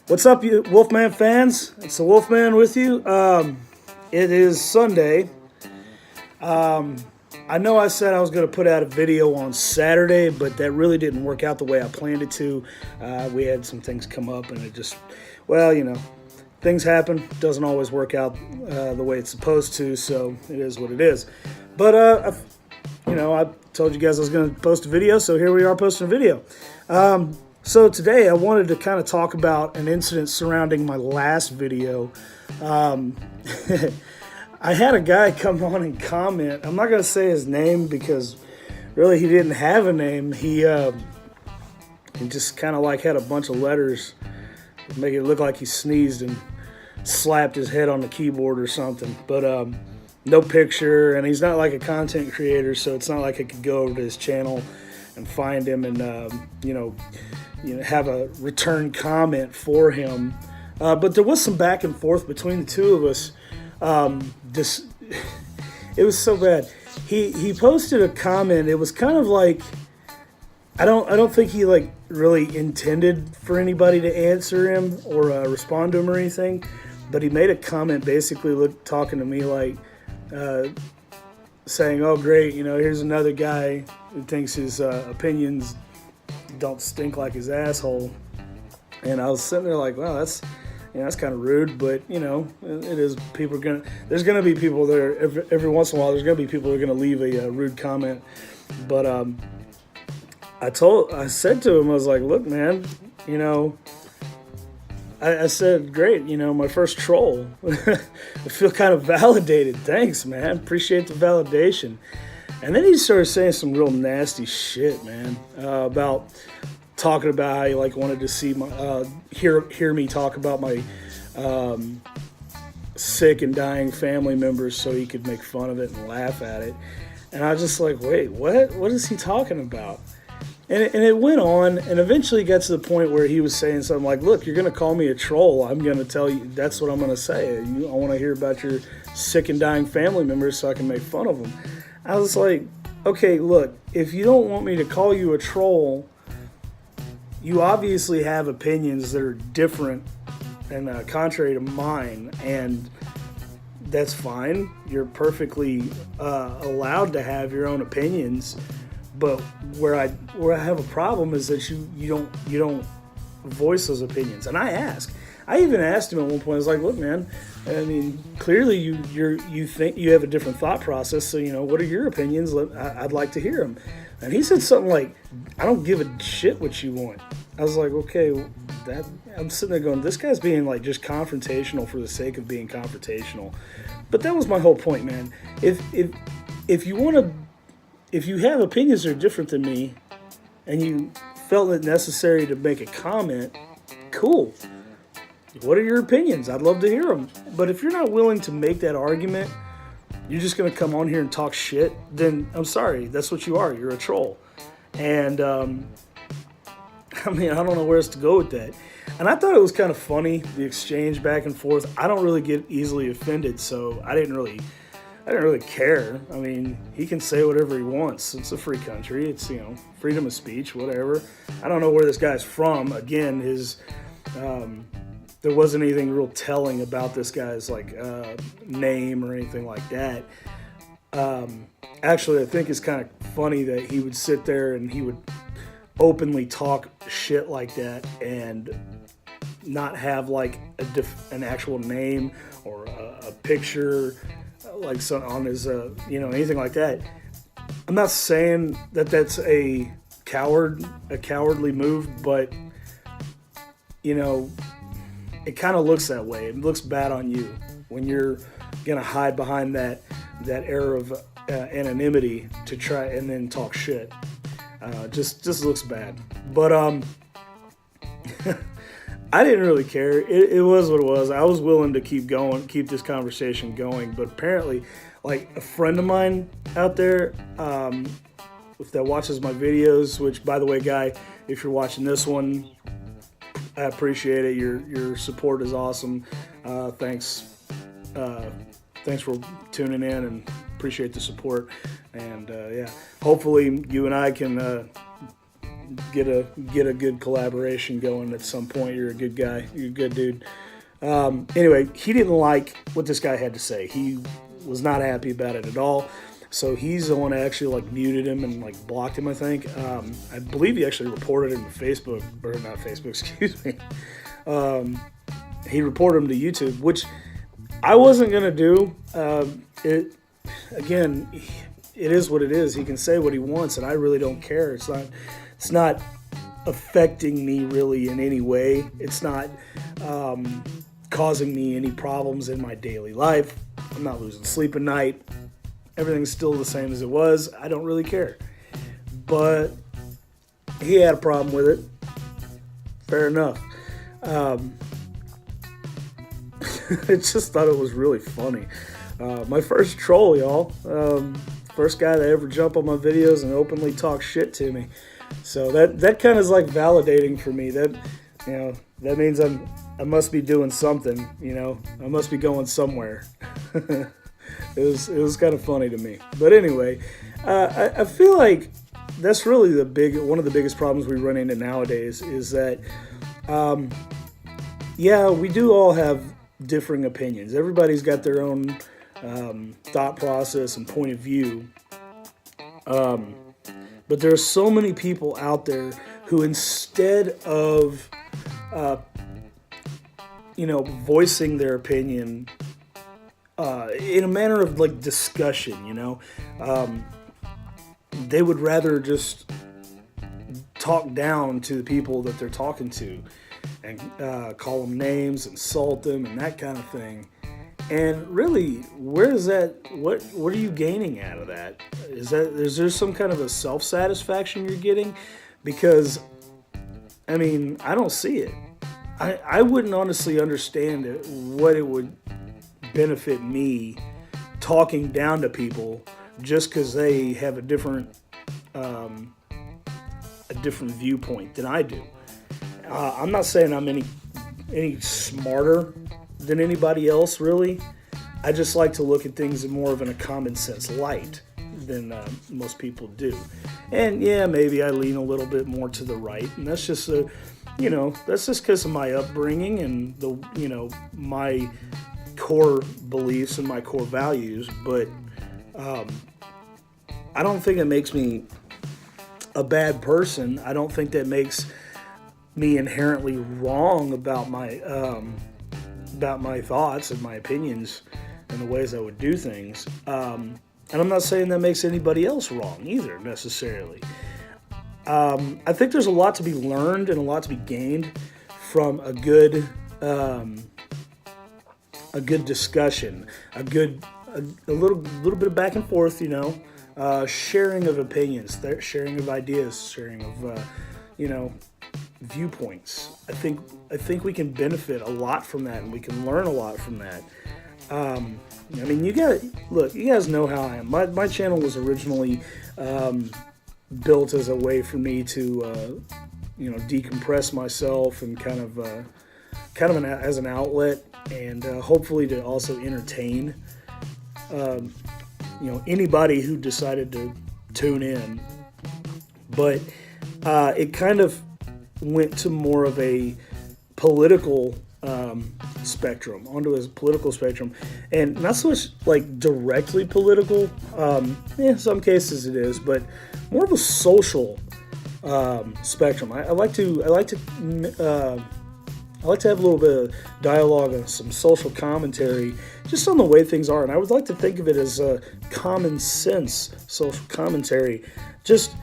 What's up, you Wolfman fans? It's the Wolfman with you. It is Sunday. I know I said I was going to put out a video on Saturday, but that really didn't work out the way I planned it to. We had some things come up, and it just, things happen. Doesn't always work out the way it's supposed to, so it is what it is. But, I told you guys I was going to post a video, so here we are posting a video. So today I wanted to kind of talk about an incident surrounding my last video. I had a guy come on and comment. I'm not going to say his name because really he didn't have a name. He just kind of like had a bunch of letters, make it look like he sneezed and slapped his head on the keyboard or something. But no picture, and he's not like a content creator, so it's not like I could go over to his channel and find him and have a return comment for him. But there was some back and forth between the two of us. It was so bad. He posted a comment. It was kind of like, I don't think he like really intended for anybody to answer him or respond to him or anything, but he made a comment basically talking to me like saying, "Oh great, here's another guy who thinks his opinions don't stink like his asshole." And I was sitting there like, wow, that's kind of rude, but it is. There's gonna be people there every once in a while. There's gonna be people who are gonna leave a rude comment. But I said to him, I was like, look, man, I said, great, my first troll. I feel kind of validated. Thanks, man. Appreciate the validation. And then he started saying some real nasty shit, man, about talking about how he wanted to see my hear me talk about my sick and dying family members so he could make fun of it and laugh at it. And I was just like, wait, what is he talking about? And it went on, and eventually got to the point where he was saying something like, look, you're going to call me a troll. I'm going to tell you, that's what I'm going to say. I want to hear about your sick and dying family members so I can make fun of them. I was like, okay, look, if you don't want me to call you a troll, you obviously have opinions that are different and contrary to mine, and that's fine. You're perfectly allowed to have your own opinions. But where I have a problem is that you don't voice those opinions. And I even asked him at one point. I was like, look, man, I mean, clearly you think you have a different thought process. So what are your opinions? I'd like to hear them. And he said something like, I don't give a shit what you want. I was like, okay, I'm sitting there going, this guy's being like just confrontational for the sake of being confrontational. But that was my whole point, man. If you have opinions that are different than me and you felt it necessary to make a comment, cool. What are your opinions? I'd love to hear them. But if you're not willing to make that argument, you're just going to come on here and talk shit, then I'm sorry. That's what you are. You're a troll. And, I don't know where else to go with that. And I thought it was kind of funny, the exchange back and forth. I don't really get easily offended, so I didn't really care. I mean, he can say whatever he wants. It's a free country. It's, freedom of speech, whatever. I don't know where this guy's from. Again, there wasn't anything real telling about this guy's name or anything like that. Actually, I think it's kind of funny that he would sit there and he would openly talk shit like that and not have an actual name or a picture on his anything like that. I'm not saying that that's a cowardly move, but it kind of looks that way. It looks bad on you when you're gonna hide behind that air of anonymity to try and then talk shit. Just looks bad. But I didn't really care. It was what it was. I was willing to keep this conversation going. But apparently, a friend of mine out there, that watches my videos, which, by the way, guy, if you're watching this one, I appreciate it. Your support is awesome. Thanks for tuning in, and appreciate the support. And hopefully you and I can get a good collaboration going at some point. You're a good guy. You're a good dude. Anyway, he didn't like what this guy had to say. He was not happy about it at all. So he's the one that actually like muted him and like blocked him, I think. I believe he actually reported him to Facebook, or not Facebook, excuse me. He reported him to YouTube, which I wasn't going to do. It is what it is. He can say what he wants, and I really don't care. It's not affecting me really in any way. It's not causing me any problems in my daily life. I'm not losing sleep at night. Everything's still the same as it was. I don't really care. But he had a problem with it. Fair enough. I just thought it was really funny. My first troll, y'all. First guy to ever jump on my videos and openly talk shit to me. So that kind of is like validating for me. That means I must be doing something. I must be going somewhere. It was kind of funny to me. But anyway, I feel like that's really one of the biggest problems we run into nowadays is that, we do all have differing opinions. Everybody's got their own thought process and point of view. But there are so many people out there who, instead of voicing their opinion in a manner of like discussion, they would rather just talk down to the people that they're talking to and call them names, insult them, and that kind of thing. And really, where is that? What are you gaining out of that? Is there some kind of a self-satisfaction you're getting? Because, I mean, I don't see it. I wouldn't honestly understand what it would benefit me talking down to people just because they have a different viewpoint than I do. I'm not saying I'm any smarter than anybody else, really. I just like to look at things in more of a common sense light than most people do. And yeah, maybe I lean a little bit more to the right, and that's just that's just because of my upbringing and my core beliefs and my core values. But I don't think it makes me a bad person. I don't think that makes me inherently wrong about my thoughts and my opinions and the ways I would do things. And I'm not saying that makes anybody else wrong either, necessarily. I think there's a lot to be learned and a lot to be gained from a good discussion, a little bit of back and forth, sharing of opinions, sharing of ideas, sharing of viewpoints. I think we can benefit a lot from that, and we can learn a lot from that. You guys know how I am. My channel was originally built as a way for me to decompress myself and kind of as an outlet, and hopefully to also entertain anybody who decided to tune in. But it kind of went to more of a political spectrum, onto a political spectrum, and not so much like directly political. In some cases it is, but more of a social spectrum. I like to have a little bit of dialogue and some social commentary just on the way things are, and I would like to think of it as a common sense social commentary. Just,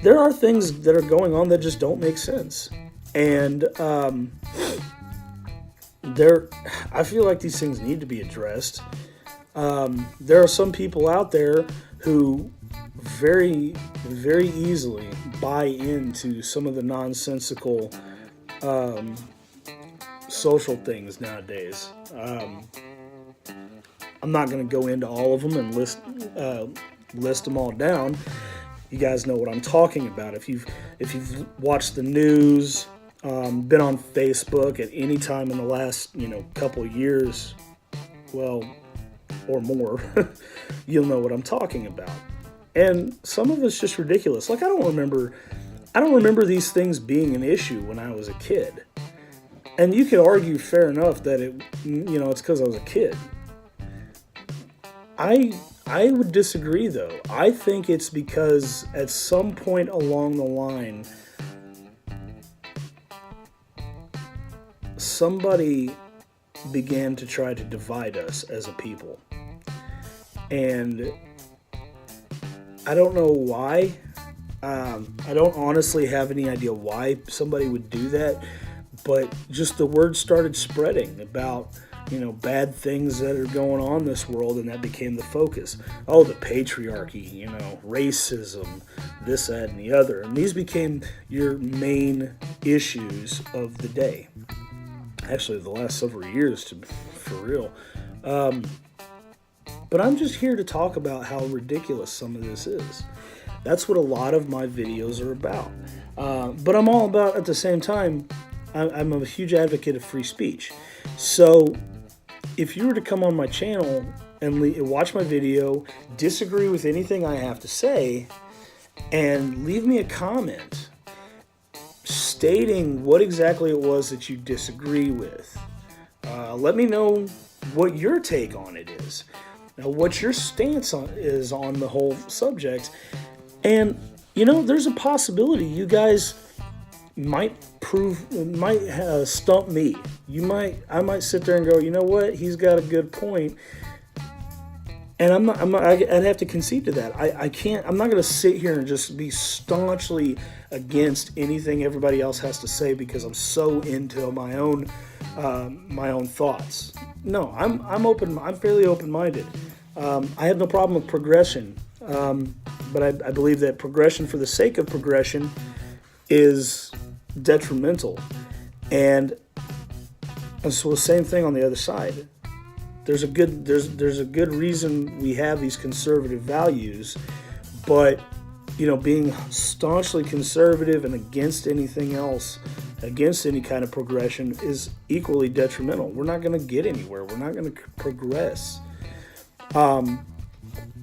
there are things that are going on that just don't make sense, and I feel like these things need to be addressed. There are some people out there who very, very easily buy into some of the nonsensical social things nowadays. I'm not going to go into all of them and list them all down. You guys know what I'm talking about. If you've watched the news, been on Facebook at any time in the last couple years, well, or more, you'll know what I'm talking about. And some of it's just ridiculous. Like, I don't remember I don't remember these things being an issue when I was a kid. And you could argue fair enough that it's because I was a kid. I would disagree though. I think it's because at some point along the line, somebody began to try to divide us as a people. And I don't know why. I don't honestly have any idea why somebody would do that, but just the word started spreading about, bad things that are going on in this world, and that became the focus. Oh, the patriarchy, racism, this, that, and the other. And these became your main issues of the day. Actually, the last several years, for real. But I'm just here to talk about how ridiculous some of this is. That's what a lot of my videos are about. But I'm all about, at the same time, I'm a huge advocate of free speech. So if you were to come on my channel and watch my video, disagree with anything I have to say, and leave me a comment stating what exactly it was that you disagree with. Let me know what your take on it is. Now, what your stance is on the whole subject. And, there's a possibility you guys might stump me. I might sit there and go, you know what, he's got a good point. And I'd have to concede to that. I'm not going to sit here and just be staunchly against anything everybody else has to say because I'm so into my own thoughts. No, I'm open. I'm fairly open-minded. I have no problem with progression, but I believe that progression for the sake of progression is detrimental. And so the same thing on the other side. There's a good reason we have these conservative values, but being staunchly conservative and against anything else, against any kind of progression, is equally detrimental. We're not going to get anywhere. We're not going to progress.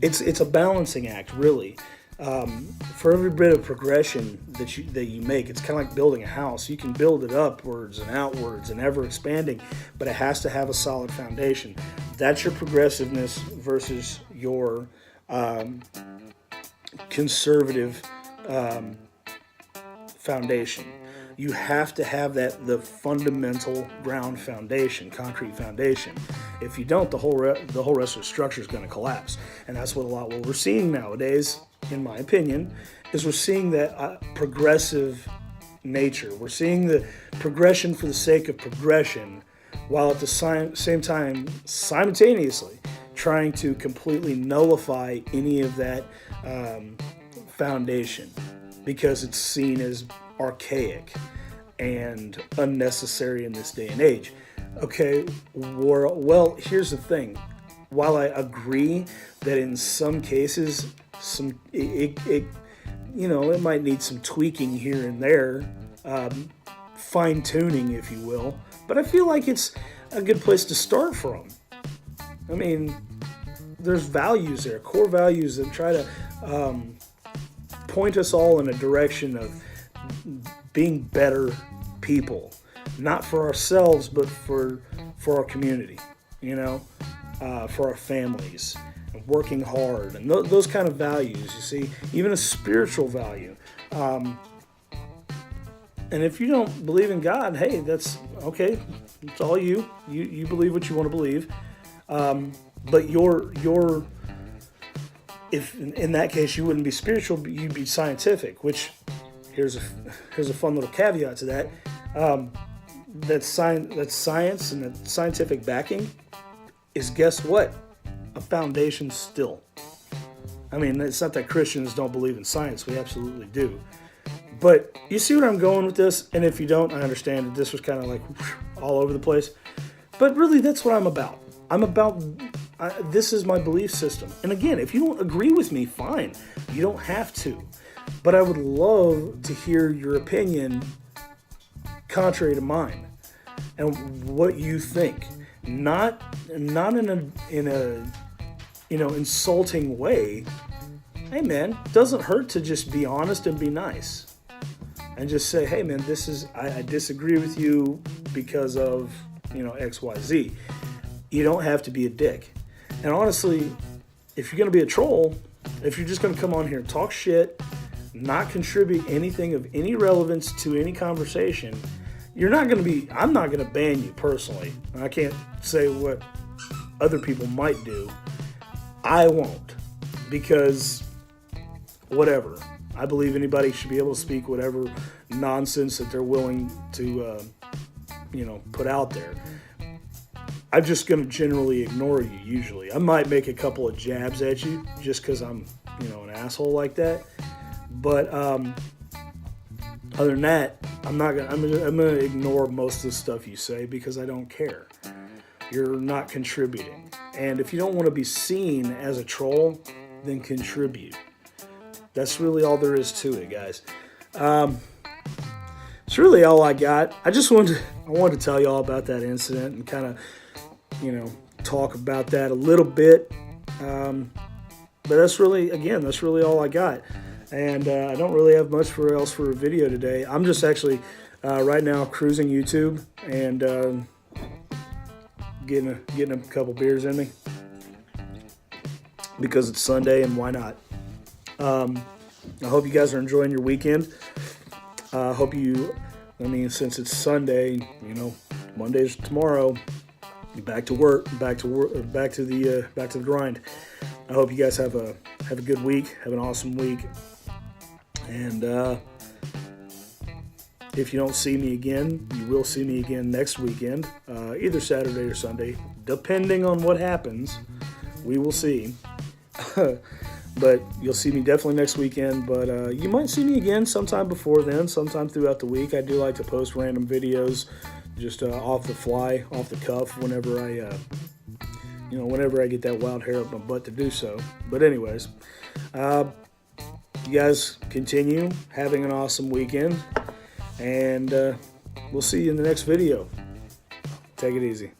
It's a balancing act, really. For every bit of progression that you make, it's kind of like building a house. You can build it upwards and outwards and ever expanding, but it has to have a solid foundation. That's your progressiveness versus your conservative foundation. You have to have the fundamental ground foundation, concrete foundation. If you don't, the whole rest of the structure is going to collapse. And that's what we're seeing nowadays, in my opinion, is we're seeing that progressive nature. We're seeing the progression for the sake of progression, while at the same time, simultaneously, trying to completely nullify any of that foundation because it's seen as archaic and unnecessary in this day and age. Okay, well, here's the thing. While I agree that in some cases, it might need some tweaking here and there, fine tuning, if you will. But I feel like it's a good place to start from. I mean, there's values there, core values that try to point us all in a direction of being better people, not for ourselves, but for our community, for our families, and working hard, and those kind of values, you see, even a spiritual value. And if you don't believe in God, hey, that's okay. It's all you believe what you want to believe. But if in that case you wouldn't be spiritual, you'd be scientific, which here's a fun little caveat to that. That's science, and that scientific backing is, guess what? A foundation still. I mean, it's not that Christians don't believe in science. We absolutely do. But you see what I'm going with this? And if you don't, I understand that this was kind of like all over the place. But really, that's what I'm about. This is my belief system. And again, if you don't agree with me, fine. You don't have to. But I would love to hear your opinion contrary to mine and what you think. Not in a insulting way. Hey man, it doesn't hurt to just be honest and be nice. and just say, hey man, I disagree with you because of, XYZ. You don't have to be a dick. And honestly, if you're going to be a troll, if you're just going to come on here and talk shit, not contribute anything of any relevance to any conversation, I'm not going to ban you personally. I can't say what other people might do. I won't, because whatever. I believe anybody should be able to speak whatever nonsense that they're willing to, put out there. I'm just going to generally ignore you usually. I might make a couple of jabs at you just because I'm, an asshole like that. But other than that, I'm gonna ignore most of the stuff you say because I don't care. You're not contributing. And if you don't want to be seen as a troll, then contribute. That's really all there is to it, guys. It's really all I got. I wanted to tell you all about that incident and kind of, talk about that a little bit. But that's really all I got. And I don't really have much else for a video today. I'm just actually right now cruising YouTube and getting a couple beers in me because it's Sunday and why not? I hope you guys are enjoying your weekend. Since it's Sunday, Monday's tomorrow. Back to work, back to the grind. I hope you guys have a good week, have an awesome week, and if you don't see me again, you will see me again next weekend, either Saturday or Sunday, depending on what happens. We will see. But you'll see me definitely next weekend, but you might see me again sometime before then, sometime throughout the week. I do like to post random videos just off the fly, off the cuff, whenever I get that wild hair up my butt to do so. But anyways, you guys continue having an awesome weekend, and we'll see you in the next video. Take it easy.